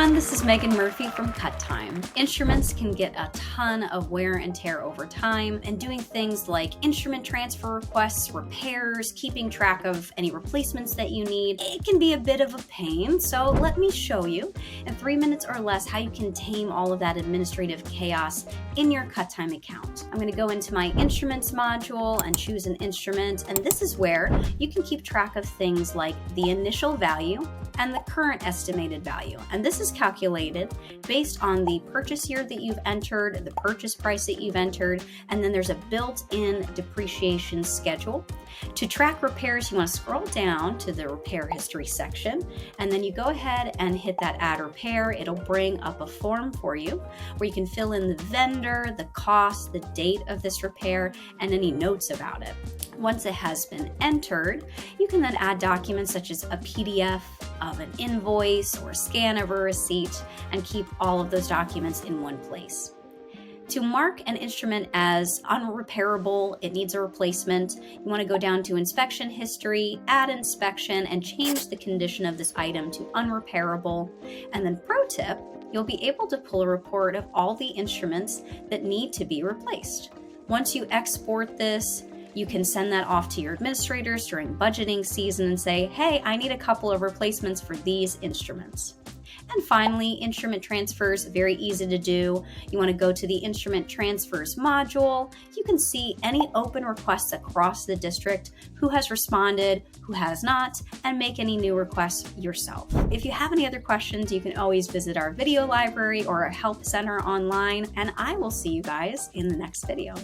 everyone, this is Megan Murphy from CutTime. Instruments can get a ton of wear and tear over time, and doing things like instrument transfer requests, repairs, keeping track of any replacements that you need, it can be a bit of a pain. So let me show you in 3 minutes or less how you can tame all of that administrative chaos in your CutTime account. I'm going to go into my instruments module and choose an instrument, and this is where you can keep track of things like the initial value and the current estimated value. And this is calculated based on the purchase year that you've entered, the purchase price that you've entered, and then there's a built-in depreciation schedule. To track repairs, you want to scroll down to the repair history section, and then you go ahead and hit that add repair. It'll bring up a form for you where you can fill in the vendor, the cost, the date of this repair, and any notes about it. Once it has been entered, you can then add documents such as a PDF of an invoice or a scan of a receipt and keep all of those documents in one place. To mark an instrument as unrepairable, it needs a replacement, you want to go down to inspection history, add inspection, and change the condition of this item to unrepairable. And then pro tip, you'll be able to pull a report of all the instruments that need to be replaced. Once you export this, you can send that off to your administrators during budgeting season and say, hey, I need a couple of replacements for these instruments. And finally, instrument transfers, very easy to do. You want to go to the instrument transfers module. You can see any open requests across the district, who has responded, who has not, and make any new requests yourself. If you have any other questions, you can always visit our video library or our help center online, and I will see you guys in the next video.